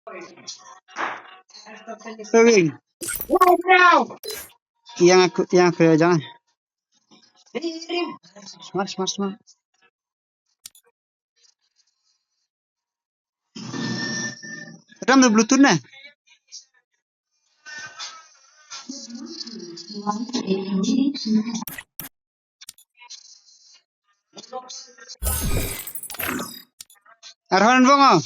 Ơi, yang aku jangan. Smart. Ram the Bluetooth na. Arhan bongo.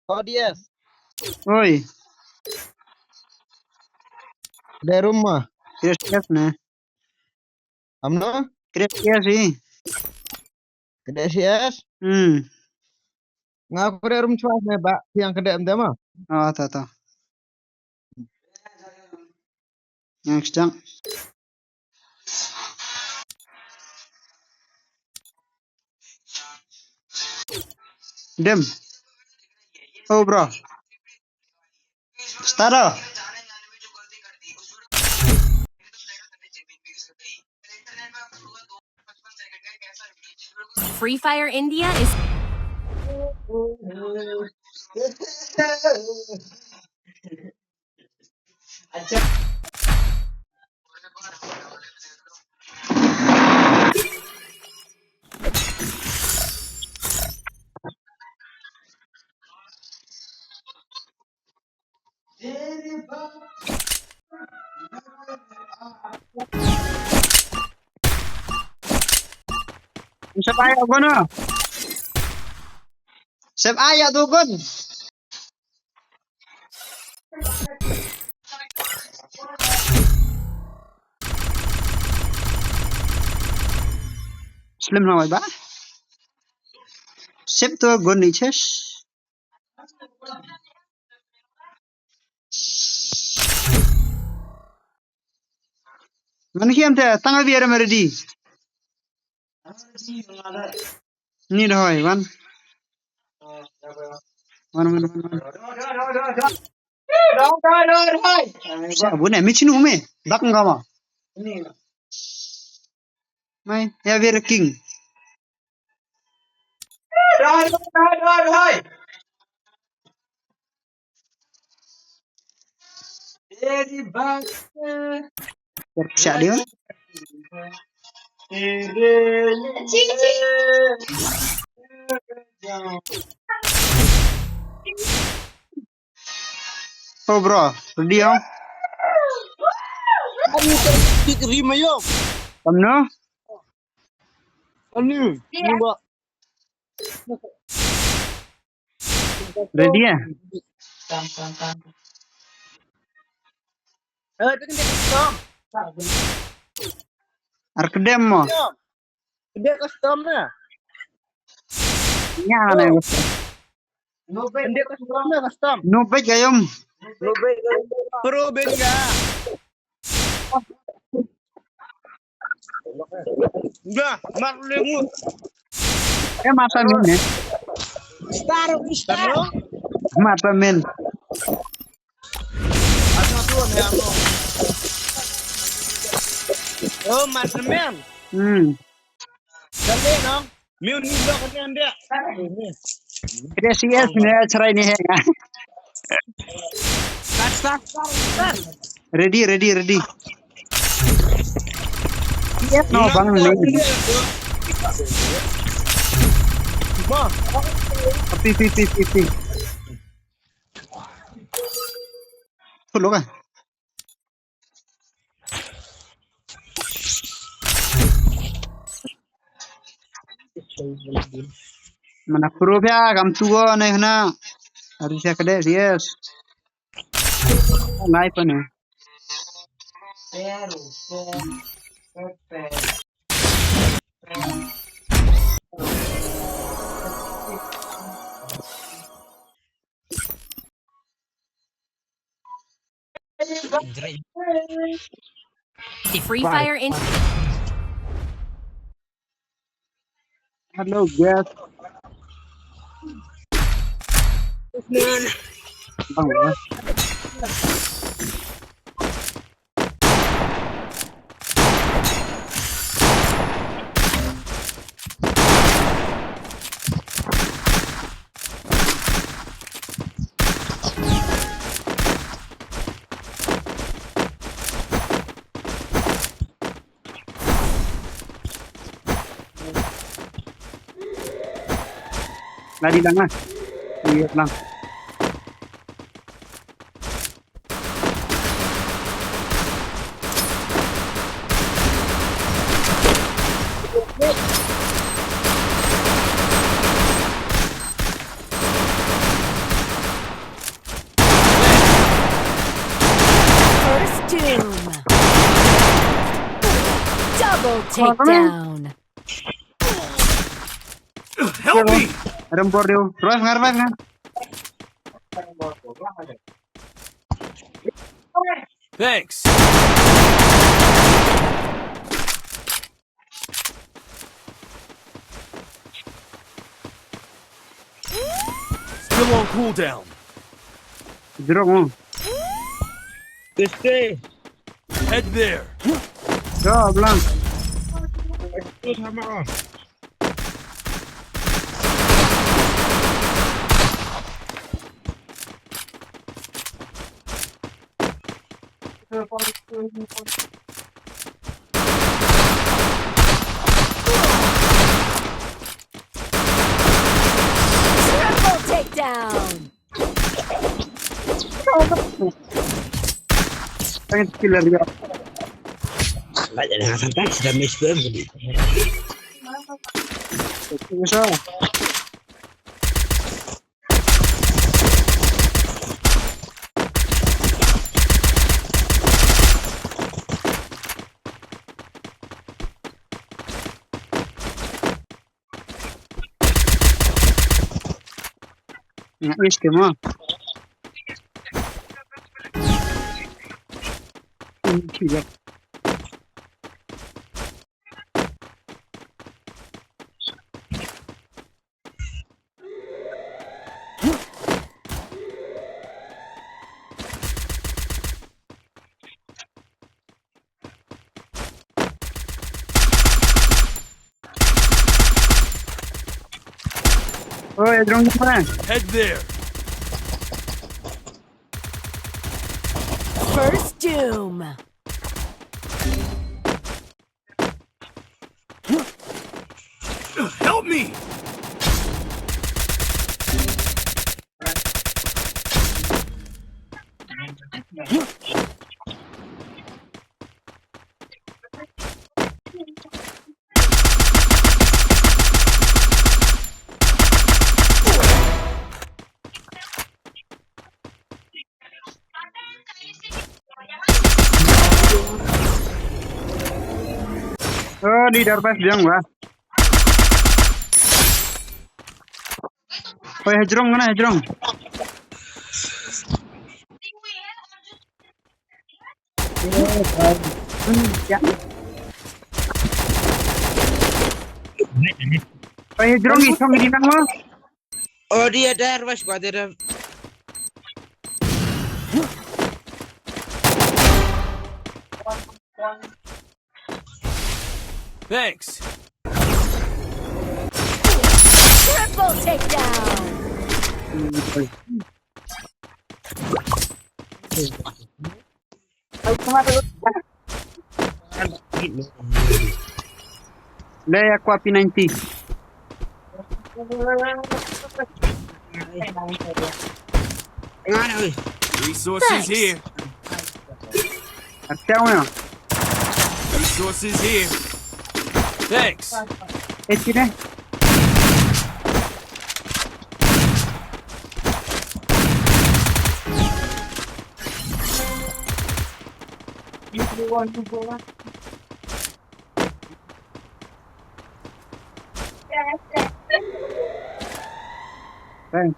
Audience Oi, dari rumah. kira na. Amno? Kira sih. Kedai CS. Ngaku dari rumah cuas nih, Pak. Yang kedai ente mah. Oh, tahu. Yang sedang. Dem. Oh, bro. Start. Freefire India is Siapa ayah gono? Siapa ayah tuh gon? Slim na ba? Siapa tuh gon ni ches? Mana kiam teh? Tangga biar meredi. Ni dah hoy, wan. Siapa bune? Micin ume. Bakang kama. Mai, ya biar king. Siapa dia? Oh bro, ready ya? Anu terima yo. Kamno? Anu, coba. Ready ya? Itu kan dia custom. Arkedem mo? Dia customnya. Nya na yo. Dia customnya custom. No bet gayom. Pro benga. Enggak, mak lemu. Mata men ne? Star. Mata men. Ano tuh nih aku. Oh, mata men. Dali no. Miu ni do kan dia. Kira CS ne cerai ni heng. Start. Ready. Yes no bang ni. Bah, Pi. Tulo ka. Mana pro pya kam tugo ne hna. Harusnya kede yes. Naik pa ne. Freefire in Hello, guys. Bang ya. Lari lang lah. Lihat lang. first doom. Double takedown. Help me! Rempor dia. Revive nggak revive nggak? Thanks. Still on cooldown. Jeruk mau. Stay. Head there. Yo, belang. Triple takedown. Pengen killer dia. Lại là thằng tác sẽ miss với mình đi. Bisa. Nggak is ke mah. Tidak. Oh, ya drone mana? Head there. First doom. Help me! Oh, di darpas dia enggak. Oh, hejrong mana hejrong? Ya. Oh, hejrong isong di nang mo. Oh dia dar was gua ada. Thanks. Triple takedown. Le aku api 90. Ngon ơi. Resources Thanks. here. Artiao ya. Resources here. Thanks. Sini.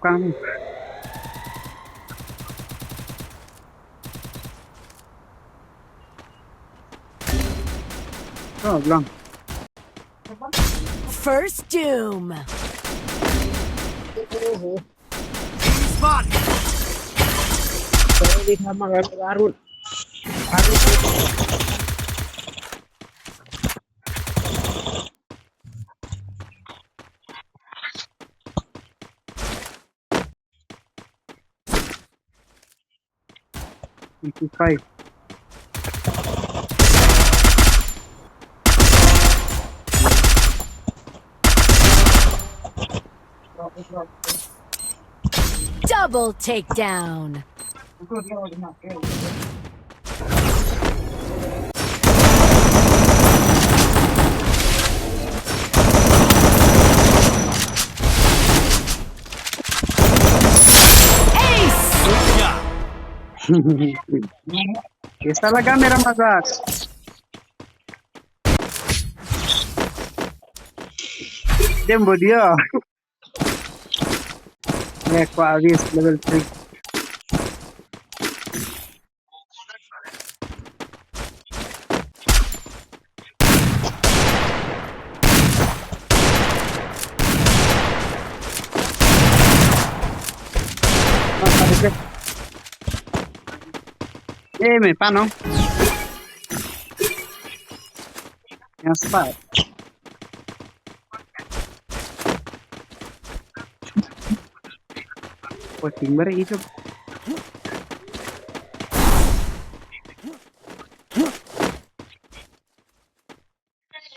Kang. Oh, belum. First doom. Spotted. Saya di sama Garut. Harus Five. Double takedown. Ace! Yeah. Esa la kamera mazak. Dem badhiya. Aquarius level 3. Me pano. Yang spot. Oh, timber itu.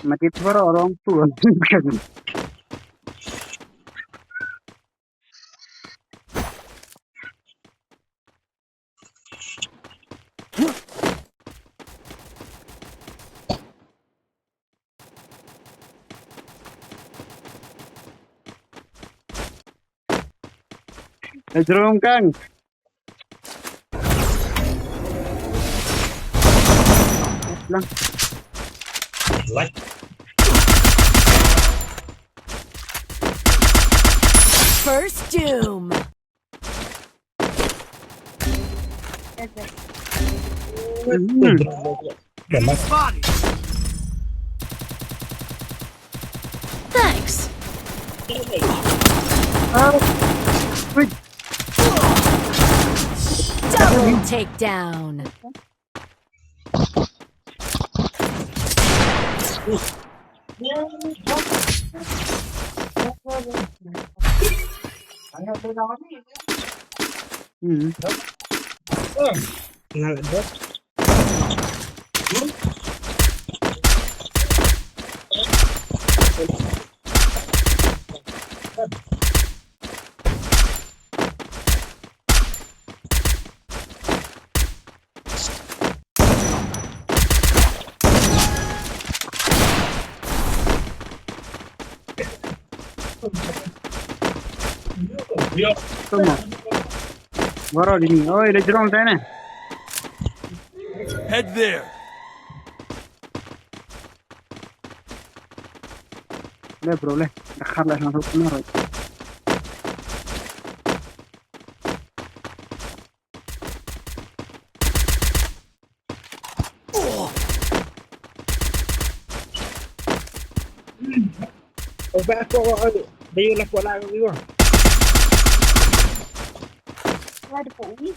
Mati itu orang tua. Jerum Kang. Lang. What? First doom. Spotted. Thanks. Double takedown. Kenal ada. Tunggu. Baru ini. Oh, ada jerong sana. Head there. لا برو له دخل احنا نروح نهرج Obat aku dia lah kuat lagi gua. Ada pui.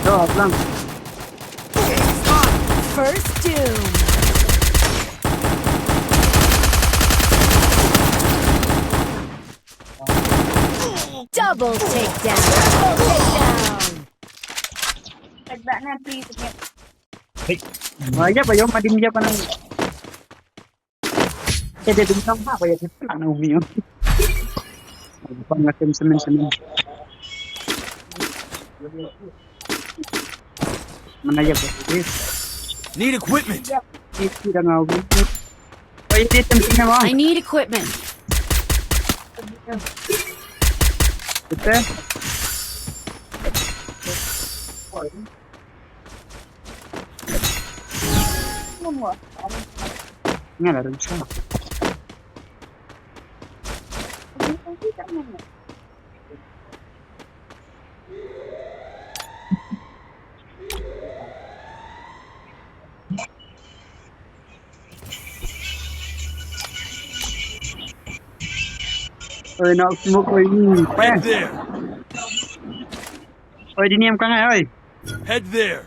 Dah pelan. First doom. Double takedown. Double takedown. Aja pa yung madim dia pa nang. Dia bintang apa ya kita nak umi yo. Pangatim semen. Mana ya pa. Need equipment. Ini dah ngau. Oh, ini tempatnya mah. I need equipment. Betul. Nga lah rin siya. Ơi nó smoke ơi pe. Head there. Ơi đi niêm căng ơi. Head there.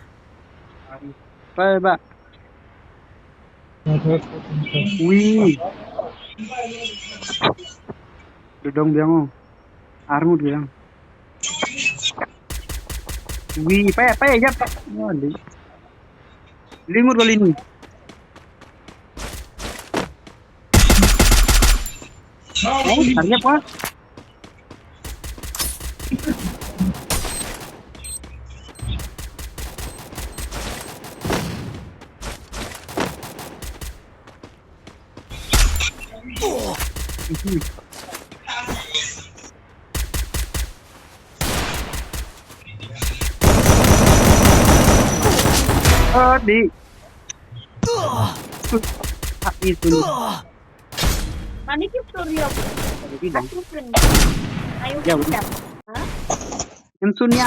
Pe ba. Wih, dodong biang oh. Armut biang. Wih, pe ya. Oh, limut kali ini. Oh, harga apa? Oh, di. Itu. Mana ki story aku? Bilang. Aku friend. Ayo Ya, kita. udah. Hah? Yang sunya.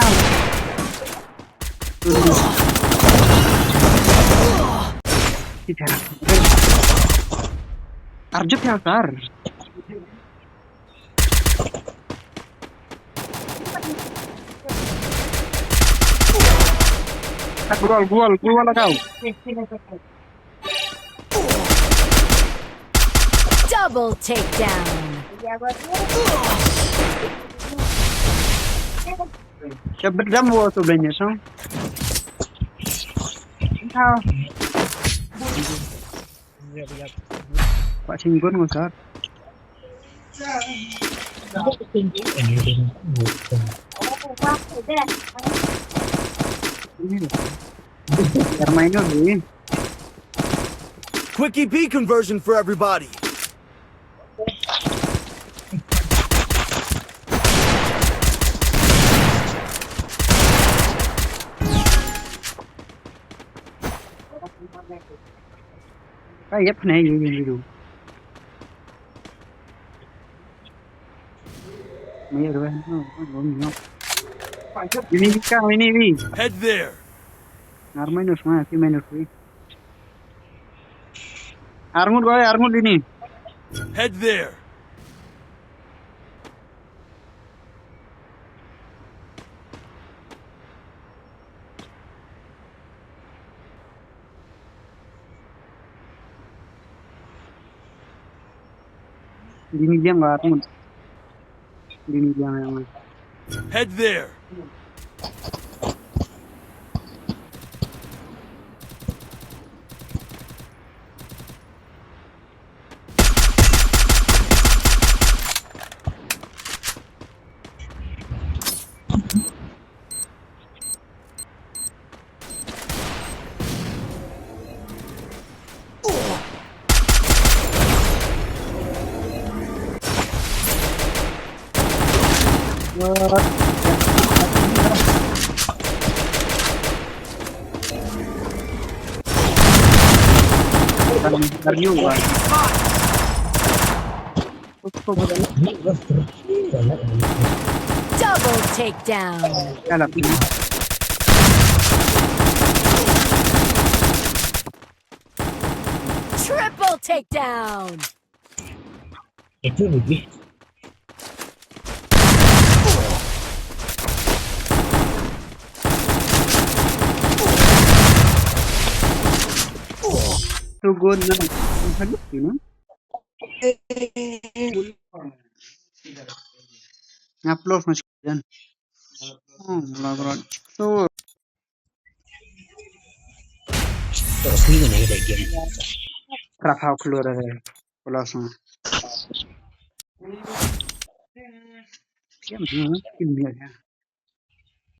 Tidak. Arjut ya, Sar. Tak gol lah kau. Double takedown. Seberdam wo sebenarnya so. Tahu. Pak Singgon ngusar. Ini loh. Biar mainnya nih. Quick EP conversion for everybody. Kayak pernah gitu. Mấy rồi ini kau ini Head there. arminus mana sih minus ini armut ini Head there. ini dia nggak armut ini dia yang Head there. juga Double takedown. kalau ini Triple takedown. Itu lebih. good na halut you know upload mas dan laporan so Terus ini nih kayak gini. rafa keluar dari pelasan ya ini ya